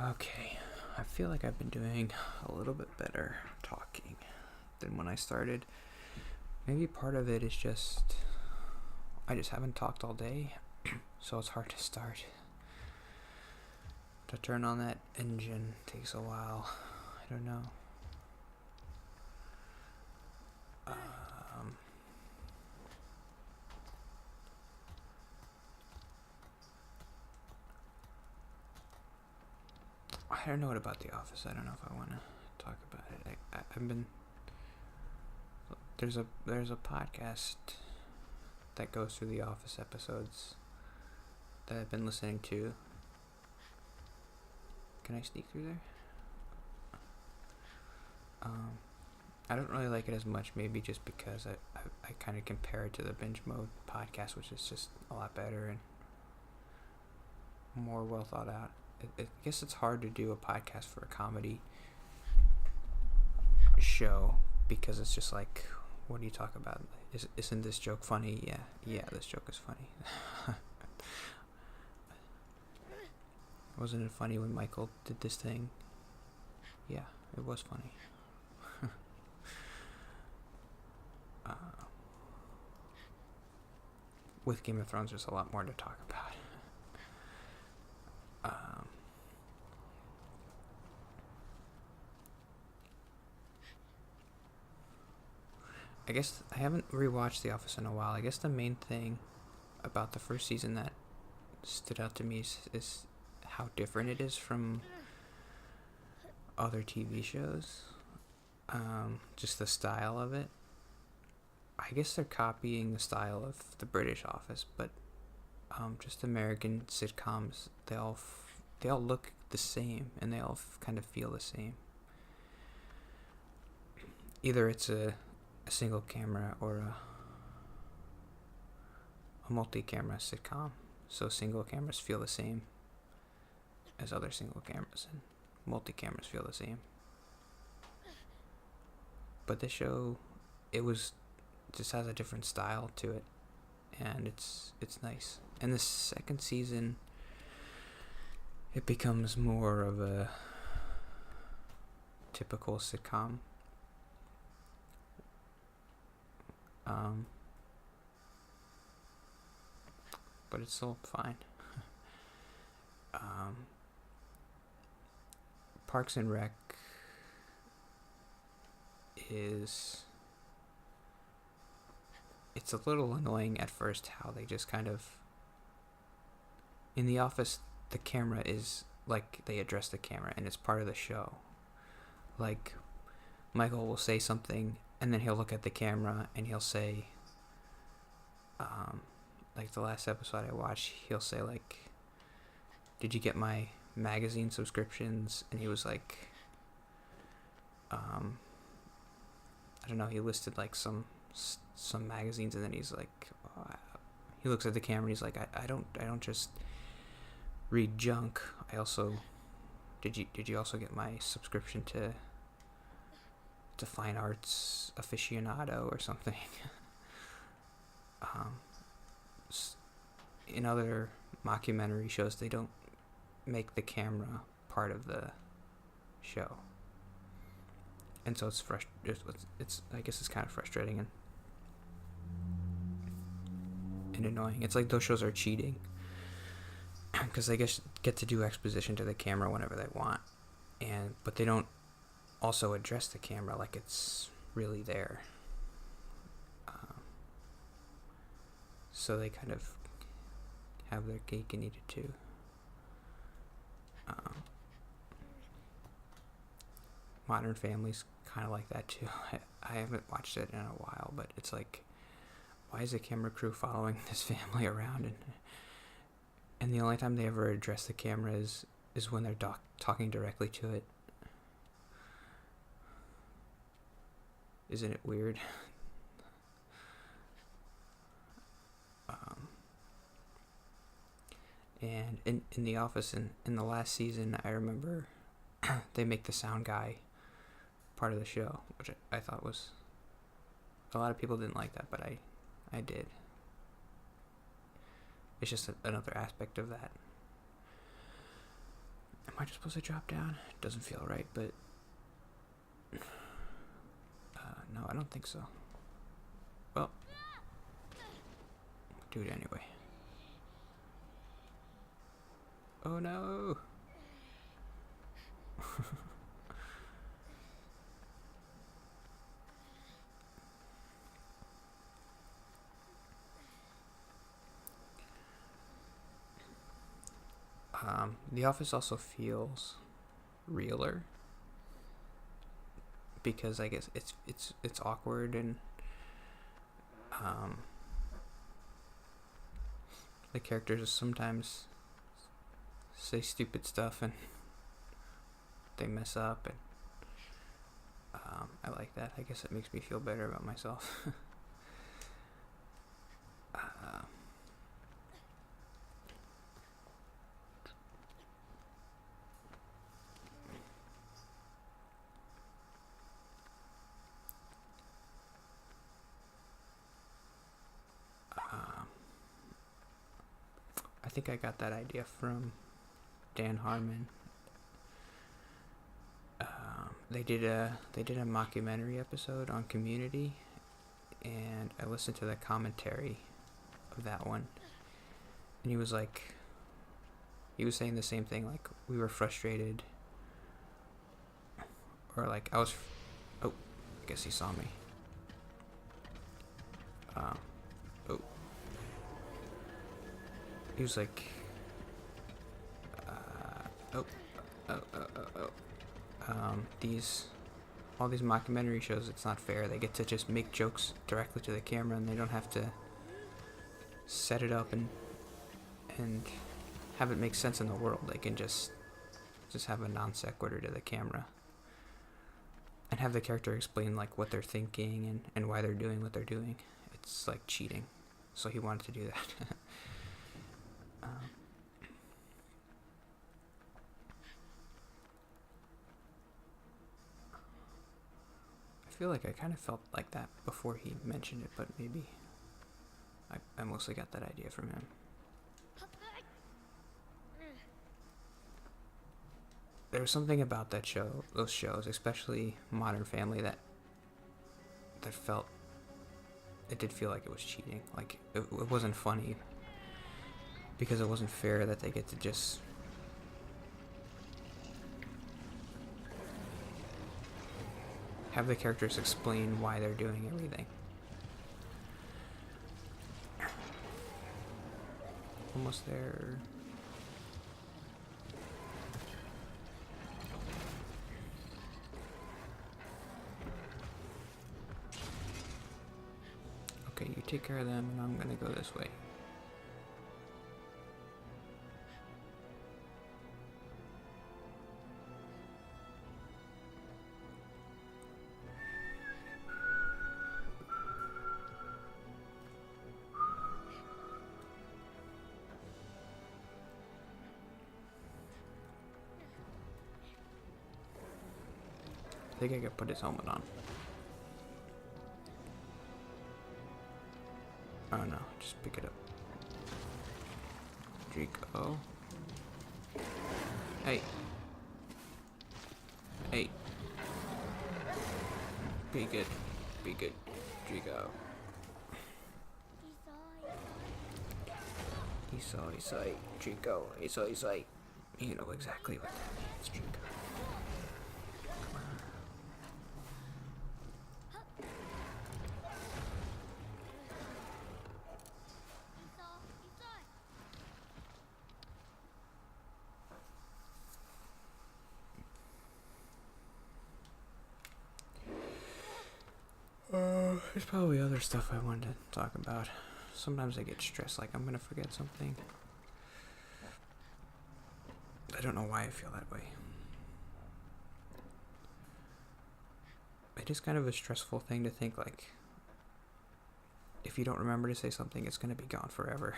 Okay, I feel like I've been doing a little bit better talking than when I started. Maybe part of it is just I just haven't talked all day, so it's hard to start. To turn on that engine takes a while. I don't know. I don't know what about The Office. I don't know if I want to talk about it. I've been there's a podcast that goes through The Office episodes that I've been listening to. Can I sneak through there? I don't really like it as much, maybe just because I kind of compare it to the Binge Mode podcast, which is just a lot better and more well thought out. I guess it's hard to do a podcast for a comedy show because it's just like, what do you talk about? Isn't this joke funny? Yeah, this joke is funny. Wasn't it funny when Michael did this thing? Yeah, it was funny. With Game of Thrones, there's a lot more to talk about. I guess I haven't rewatched The Office in a while. I guess the main thing about the first season that stood out to me is how different it is from other TV shows. Just the style of it. I guess they're copying the style of the British Office, but just American sitcoms, they all look the same and they all kind of feel the same. Either it's a single camera or a multi-camera sitcom. So single cameras feel the same as other single cameras, and multi-cameras feel the same. But this show, it just has a different style to it, and it's nice. And the second season, it becomes more of a typical sitcom. But it's still fine. Parks and Rec it's a little annoying at first how they just kind of, in The Office, the camera is like, they address the camera and it's part of the show. Like, Michael will say something and then he'll look at the camera and he'll say, like the last episode I watched, he'll say like, did you get my magazine subscriptions? And he was like, I don't know, he listed like some magazines, and then he's like, he looks at the camera and he's like, I don't just read junk. I also, did you also get my subscription to Fine Arts Aficionado or something? In other mockumentary shows, they don't make the camera part of the show, and so it's I guess it's kind of frustrating and annoying. It's like those shows are cheating because they get to do exposition to the camera whenever they want, but they don't also address the camera like it's really there. So they kind of have their cake and eat it too. Modern Family's kind of like that too. I haven't watched it in a while, but it's like, why is the camera crew following this family around? And the only time they ever address the camera is when they're talking directly to it. Isn't it weird? And in The Office, in the last season, I remember they make the sound guy part of the show, which I thought was, a lot of people didn't like that, but I did. It's just another aspect of that. Am I just supposed to drop down? Doesn't feel right, but no, I don't think so. Well, do it anyway. Oh no! The office also feels realer because I guess it's awkward and the characters sometimes say stupid stuff and they mess up, and I like that. I guess it makes me feel better about myself. I think I got that idea from Dan Harmon. They did a mockumentary episode on Community, and I listened to the commentary of that one, and he was saying the same thing, like we were frustrated, or like I guess he saw me. He was like, all these mockumentary shows, it's not fair. They get to just make jokes directly to the camera, and they don't have to set it up and have it make sense in the world. They can just have a non sequitur to the camera and have the character explain like what they're thinking and why they're doing what they're doing. It's like cheating. So he wanted to do that. I feel like I kind of felt like that before he mentioned it, but maybe I mostly got that idea from him. There was something about those shows, especially Modern Family, that felt, it did feel like it was cheating. Like it wasn't funny because it wasn't fair that they get to just have the characters explain why they're doing everything. Almost there. Okay, you take care of them, and I'm gonna go this way. I think I could put his helmet on. Oh no, just pick it up. Draco. Hey. Hey. Be good. Be good. Draco. Isai. Draco. Isai. You know exactly what that means, Draco. There's probably other stuff I wanted to talk about. Sometimes I get stressed, like I'm gonna forget something. I don't know why I feel that way. It is kind of a stressful thing to think, like, if you don't remember to say something, it's gonna be gone forever.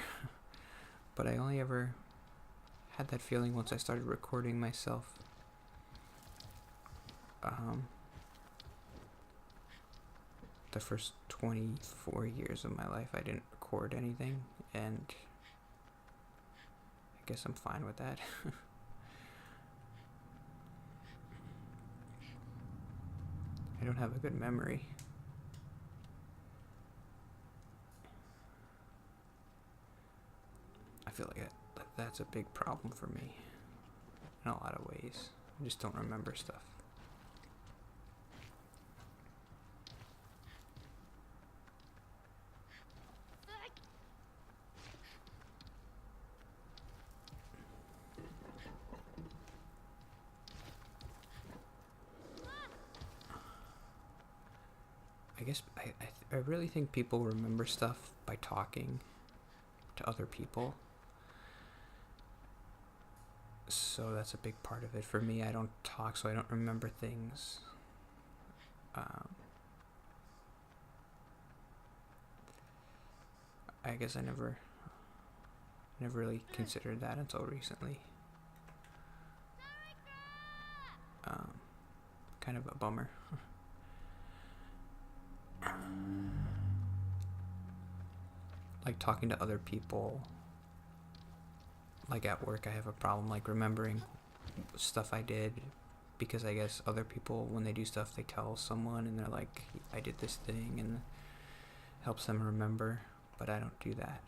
But I only ever had that feeling once I started recording myself. The first 24 years of my life, I didn't record anything, and I guess I'm fine with that. I don't have a good memory. I feel like that's a big problem for me in a lot of ways. I just don't remember stuff. I guess I really think people remember stuff by talking to other people. So that's a big part of it. For me, I don't talk, so I don't remember things. I guess I never really considered that until recently. Kind of a bummer. Like talking to other people. Like at work, I have a problem like remembering stuff I did, because I guess other people, when they do stuff, they tell someone and they're like, I did this thing, and it helps them remember, but I don't do that.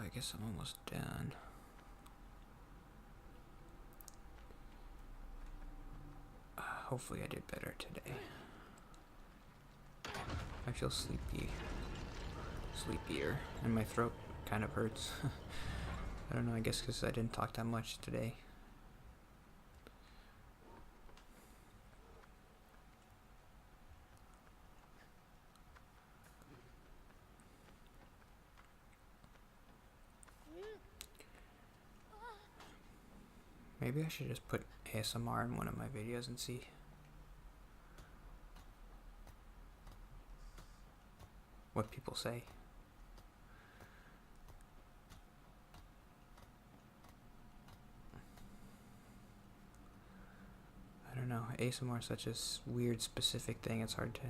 I guess I'm almost done. Hopefully I did better today. I feel sleepier, and my throat kind of hurts. I don't know, I guess because I didn't talk that much today. Maybe I should just put ASMR in one of my videos and see. What people say. I don't know. ASMR is such a weird, specific thing. It's hard to.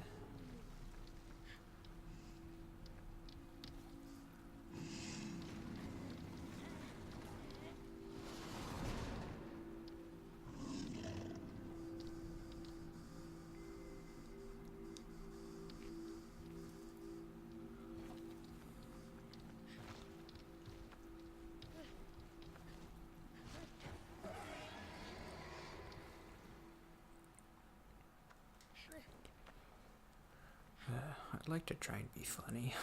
I'd like to try and be funny.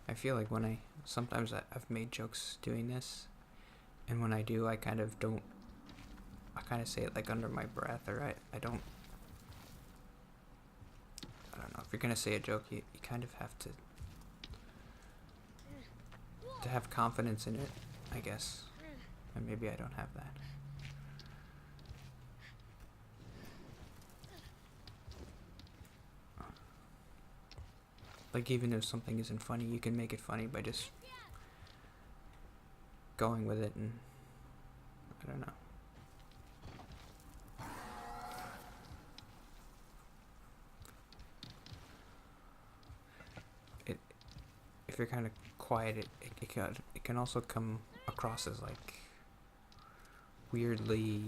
I feel like sometimes I've made jokes doing this, and when I do, I kind of say it like under my breath, or I don't know, if you're gonna say a joke, you kind of have to have confidence in it, I guess, and maybe I don't have that. Like, even if something isn't funny, you can make it funny by just going with it, and I don't know. If you're kind of quiet, it can also come across as like weirdly.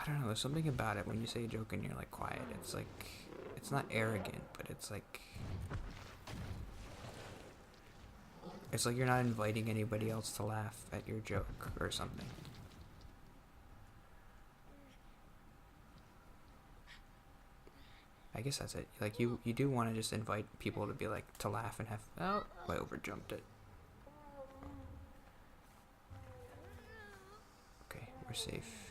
I don't know. There's something about it when you say a joke and you're like quiet. It's like, it's not arrogant, but it's like you're not inviting anybody else to laugh at your joke or something. I guess that's it. Like, you do want to just invite people to be like, to laugh and have, oh, I overjumped it. Okay, we're safe.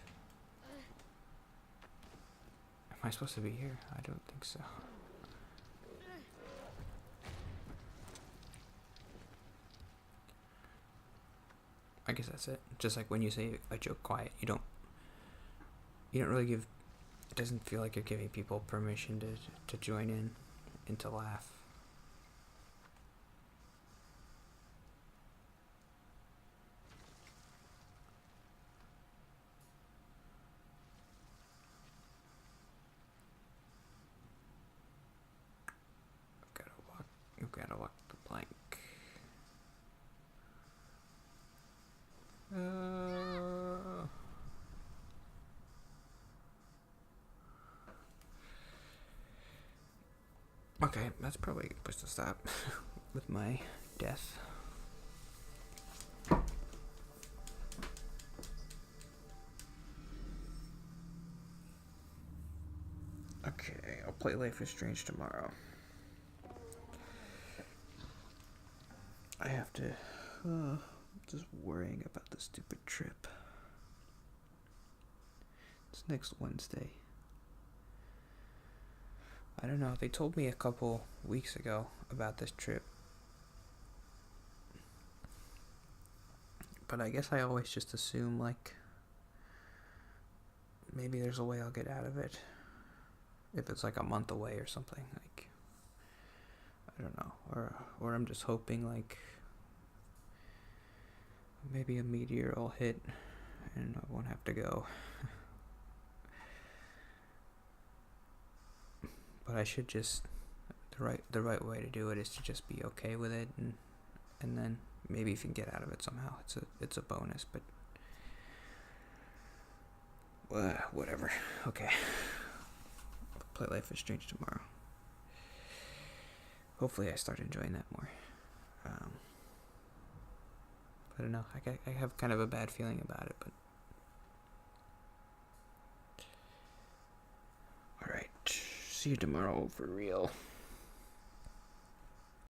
Am I supposed to be here? I don't think so. guess that's it. Just like when you say a joke quiet, you don't really give. It doesn't feel like you're giving people permission to join in and to laugh. I've gotta walk the plank. Okay, that's probably a good place to stop with my death. Okay, I'll play Life is Strange tomorrow. I have to. Just worrying about the stupid trip. It's next Wednesday. I don't know. They told me a couple weeks ago about this trip. But I guess I always just assume, like, maybe there's a way I'll get out of it. If it's like a month away or something. Like, I don't know. Or I'm just hoping, like, maybe a meteor will hit and I won't have to go. But I should just the right way to do it is to just be okay with it, and then maybe if you can get out of it somehow, it's a bonus. But whatever. Okay, I'll play Life is Strange tomorrow. Hopefully I start enjoying that more. I don't know. I have kind of a bad feeling about it, but all right. See you tomorrow for real.